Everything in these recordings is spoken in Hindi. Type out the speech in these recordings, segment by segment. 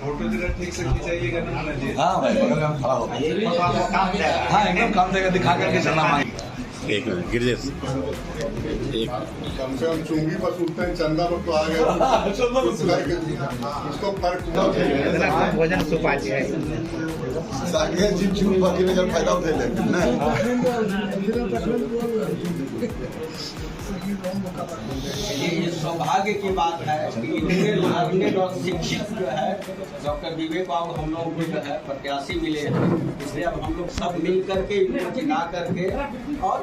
फोटो जरा ठीक से खिंचाइएगा ना। हाँ भाई, बगल में खड़ा हो। हाँ एकदम काम देगा, दिखा करके चलना मांगे। एक मिनट गिरजे एक कम से कम चुंगी पर सुनते हैं, चंदा पर तो आ गया उसको फर्क भोजन सुपाच्य है फायदा उठे ये सौभाग्य की बात है कि इतने लर्नेड और शिक्षित जो है डॉक्टर विवेक बाबू हम लोग को जो है प्रत्याशी मिले हैं, इसलिए अब हम लोग सब मिल करके इनको जिता करके और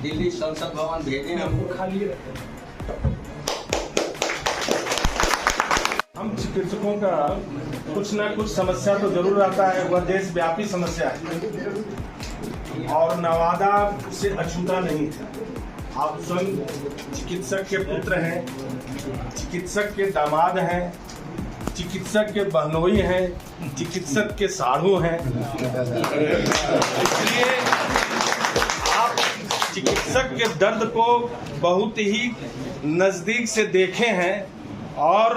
दिल्ली संसद भवन भेजे। हम चिकित्सकों का कुछ ना कुछ समस्या तो जरूर आता है, वह देशव्यापी समस्या है और नवादा से अछूता नहीं था। आप स्वयं चिकित्सक के पुत्र हैं, चिकित्सक के दामाद हैं, चिकित्सक के बहनोई हैं, चिकित्सक के साढ़ू हैं, इसलिए आप चिकित्सक के दर्द को बहुत ही नज़दीक से देखे हैं और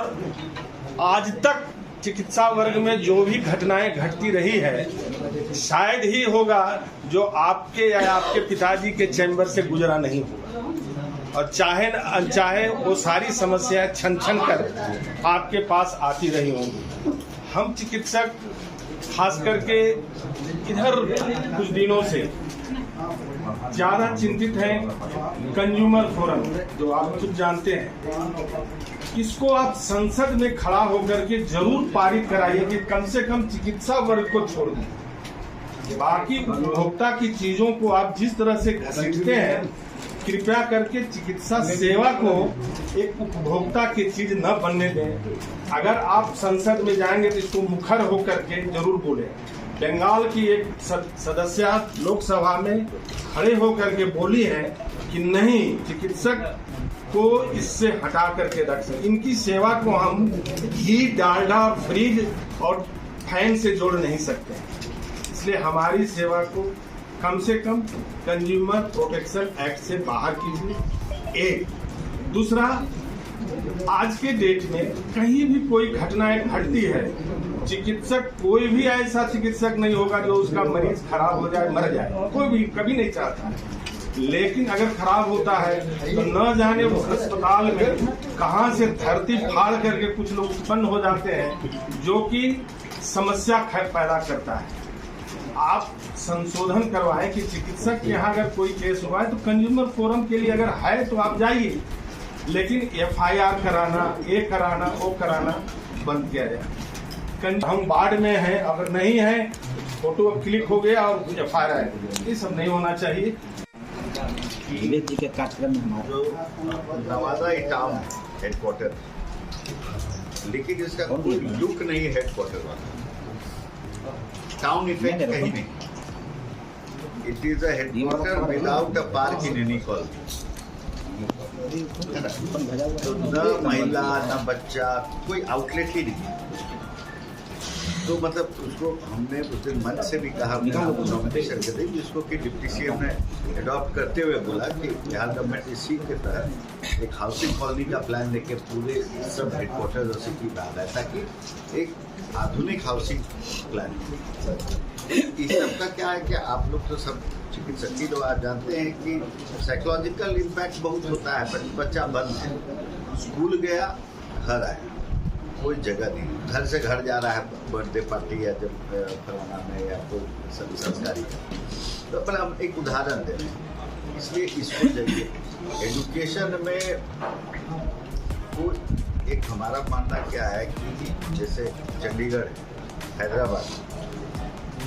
आज तक चिकित्सा वर्ग में जो भी घटनाएं घटती रही है शायद ही होगा जो आपके या आपके पिताजी के चैम्बर से गुजरा नहीं होगा और चाहे अनचाहे वो सारी समस्याएं छन छन कर आपके पास आती रही होंगी। हम चिकित्सक खास करके इधर कुछ दिनों से ज़्यादा चिंतित हैं कंज्यूमर फोरम, जो आप कुछ जानते हैं, इसको आप संसद में खड़ा होकर के जरूर पारित कराइए कि कम से कम चिकित्सा वर्ग को छोड़ दें। बाकी उपभोक्ता की चीजों को आप जिस तरह से घसीटते हैं, कृपया करके चिकित्सा सेवा को एक उपभोक्ता की चीज न बनने दें। अगर आप संसद में जाएंगे तो इसको मुखर होकर के जरूर बोले। बंगाल की एक सदस्य लोकसभा में खड़े होकर के बोली है कि नहीं, चिकित्सक को इससे हटा करके रख सकते। इनकी सेवा को हम घी, डालडा, फ्रिज और फैन से जोड़ नहीं सकते, इसलिए हमारी सेवा को कम से कम कंज्यूमर प्रोटेक्शन एक्ट से बाहर कीजिए। एक दूसरा, आज के डेट में कहीं भी कोई घटनाएं घटती है, चिकित्सक कोई भी ऐसा चिकित्सक नहीं होगा जो उसका मरीज खराब हो जाए, मर जाए, कोई भी कभी नहीं चाहता है। लेकिन अगर खराब होता है तो न जाने उस अस्पताल में कहां से धरती फाड़ करके कुछ लोग उत्पन्न हो जाते हैं जो कि समस्या पैदा करता है। आप संशोधन करवाएं कि चिकित्सक के यहाँ अगर कोई केस हुआ है तो कंज्यूमर फोरम के लिए अगर है तो आप जाइए, लेकिन FIR कराना, ये कराना, वो कराना बंद किया जाए। हम वार्ड में हैं, अगर नहीं है फोटो क्लिक हो गया और FIR है, ये सब नहीं होना चाहिए। विवेक जी के कार्यक्रम में हमारा नवादा टाउन हेडक्वार्टर, लेकिन इसका कोई लुक नहीं है हेडक्वार्टर वाला। टाउन इफेक्ट कहीं नहीं। It is a headquarter without a park in any colony. तो न महिला न बच्चा, कोई आउटलेट ही नहीं। तो मतलब उसको हमने उस दिन मंच से भी कहा, नॉमिनेशन कर दी जिसको कि डिप्टी CM ने अडॉप्ट करते हुए बोला कि बिहार गवर्नमेंट इसी के तहत एक हाउसिंग कॉलोनी का प्लान लेके पूरे सब हेडक्वार्टर और सिटी में आ रहा है, ताकि एक आधुनिक हाउसिंग प्लान। इस सब का क्या है कि आप लोग तो सब चिकित्सक ही लोग आप जानते हैं कि साइकोलॉजिकल इम्पैक्ट बहुत होता है। बच्चा बंद है, स्कूल गया, घर आया, कोई जगह नहीं, घर से घर जा रहा है बर्थडे पार्टी या जब फलाना में या कोई सभी संस्कारी। तो पर हम एक उदाहरण दे रहे हैं, इसलिए इसको चाहिए एजुकेशन में। वो एक हमारा मानना क्या है कि जैसे चंडीगढ़, हैदराबाद,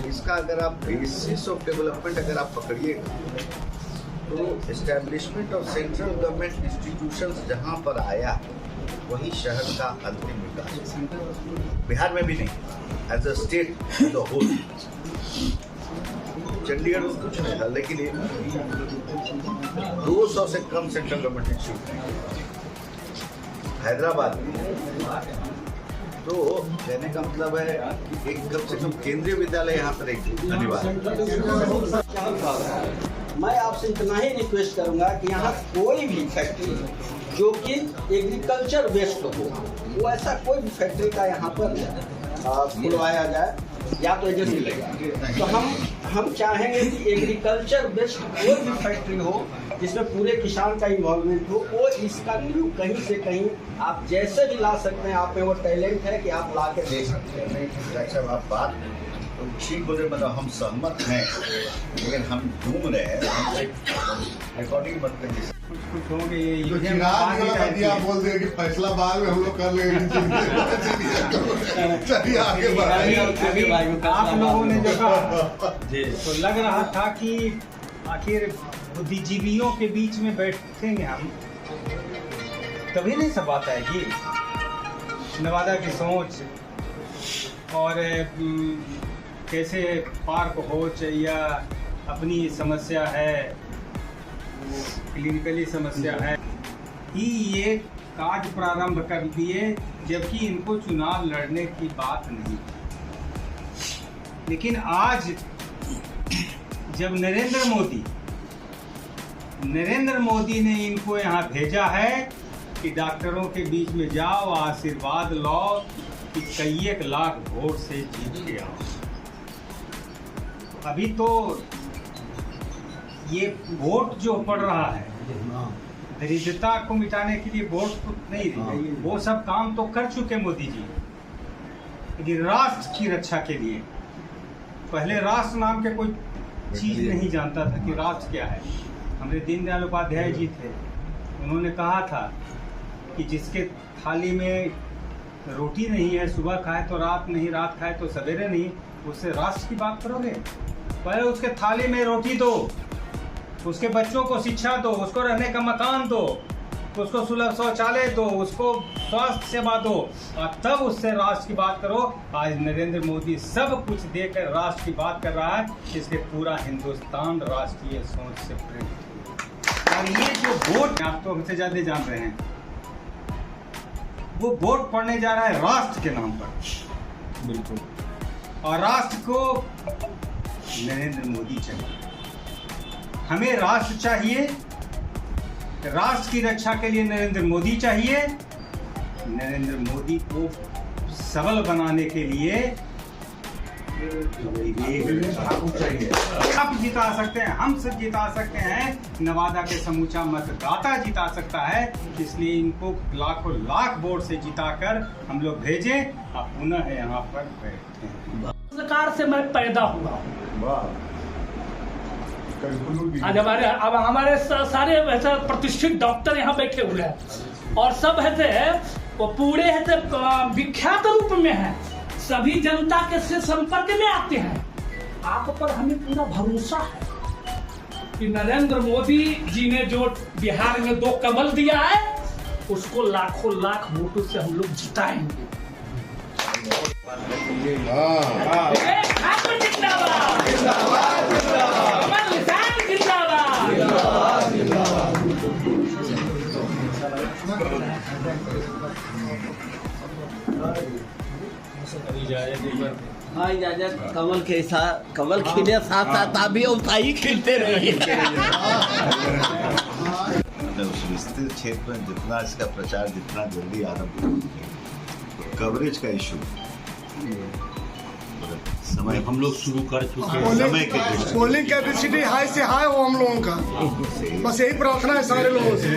इसका अगर आप बेसिस ऑफ डेवलपमेंट अगर आप पकड़िएगा तो establishment of central government institutions जहाँ पर आया वही शहर का अंतिम विकास। बिहार में भी नहीं, as a state as a whole. Chandigarh में कुछ नहीं था, लेकिन 200 से कम सेंट्रल गवर्नमेंट इंस्टीट्यूट नहीं। हैदराबाद में तो कहने का मतलब है कि एक कम से कम केंद्रीय विद्यालय यहाँ पर एक अनिवार्य। मैं आपसे इतना ही रिक्वेस्ट करूंगा कि यहाँ कोई भी फैक्ट्री जो कि एग्रीकल्चर बेस्ड हो, वो ऐसा कोई भी फैक्ट्री का यहाँ पर खुलवाया जाए या तो एजेंसी लगे। तो हम चाहेंगे कि एग्रीकल्चर बेस्ड कोई भी फैक्ट्री हो जिसमें पूरे किसान का इन्वॉल्वमेंट हो, वो इसका न्यू कहीं से कहीं आप जैसे भी ला सकते हैं, आप में वो टैलेंट है कि आप ला के दे सकते हैं। अच्छा, आप बात तो ठीक बोले, मतलब हम सहमत हैं, लेकिन हम ढूंढ रहे हैं रिकॉर्डिंग मत करिए। तो चिराग दिया बोल दिया कि फैसला बाद में हम लोग कर लेंगे। चलिए आगे बढ़ाइए। आप लोगों ने जो कहा तो लग रहा था कि आखिर बुद्धिजीवियों के बीच में बैठेंगे हम, तभी नहीं सब बात आएगी। नवादा की सोच और कैसे पार्क हो या अपनी समस्या है, क्लिनिकली समस्या है, ये कार्य प्रारंभ कर दिए, जबकि इनको चुनाव लड़ने की बात नहीं। लेकिन आज जब नरेंद्र मोदी ने इनको यहाँ भेजा है कि डॉक्टरों के बीच में जाओ, आशीर्वाद लो कि कई 1 लाख वोट से जीत के आओ। अभी तो ये वोट जो पड़ रहा है, दरिद्रता को मिटाने के लिए वोट तो नहीं, वो सब काम तो कर चुके मोदी जी, लेकिन राष्ट्र की रक्षा के लिए। पहले राष्ट्र नाम के कोई चीज नहीं जानता था कि राष्ट्र क्या है। हमारे दीनदयाल उपाध्याय जी थे, उन्होंने कहा था कि जिसके थाली में रोटी नहीं है, सुबह खाए तो रात नहीं, रात खाए तो सवेरे नहीं, उससे राष्ट्र की बात करोगे? पहले उसके थाली में रोटी दो, उसके बच्चों को शिक्षा दो, उसको रहने का मकान दो, उसको सुलभ शौचालय दो, उसको स्वास्थ्य सेवा दो, और तब उससे राष्ट्र की बात करो। आज नरेंद्र मोदी सब कुछ देकर राष्ट्र की बात कर रहा है, इसलिए पूरा हिंदुस्तान राष्ट्रीय सोच से प्रेरित है। और ये जो वोट आप तो हमसे ज्यादा जान रहे हैं, वो वोट पड़ने जा रहा है राष्ट्र के नाम पर। बिल्कुल। और राष्ट्र को नरेंद्र मोदी चाहिए, हमें राष्ट्र चाहिए, राष्ट्र की रक्षा के लिए नरेंद्र मोदी चाहिए। नरेंद्र मोदी को सबल बनाने के लिए आप जिता सकते हैं, हम सब जिता सकते हैं, नवादा के समूचा मतदाता जिता सकता है। इसलिए इनको लाखों लाख वोट से जिताकर हम लोग भेजें, आप पुनः यहाँ पर बैठे हैं। सरकार से मैं पैदा हुआ। आज हमारे सारे ऐसे प्रतिष्ठित डॉक्टर यहाँ बैठे हुए हैं, और सब ऐसे वो पूरे ऐसे विख्यात रूप में हैं, सभी जनता के से संपर्क में आते हैं। आप पर हमें पूरा भरोसा है कि नरेंद्र मोदी जी ने जो बिहार में 2 कमल दिया है, उसको लाखों लाख वोटों से हम लोग जिताएंगे। हाँ, इजाजत कमल के साथ, कमल खिले साथ साथ आप भी उठाई खिलते रहिए। उस विस्तृत क्षेत्र में जितना इसका प्रचार जितना जल्दी आरंभ हो, कवरेज का इशू समय हम लोग शुरू कर चुके हैं। समय के पोलिंग कैपेसिटी हाई से हाई हो हम लोगों का, बस यही प्रार्थना है सारे लोगों से।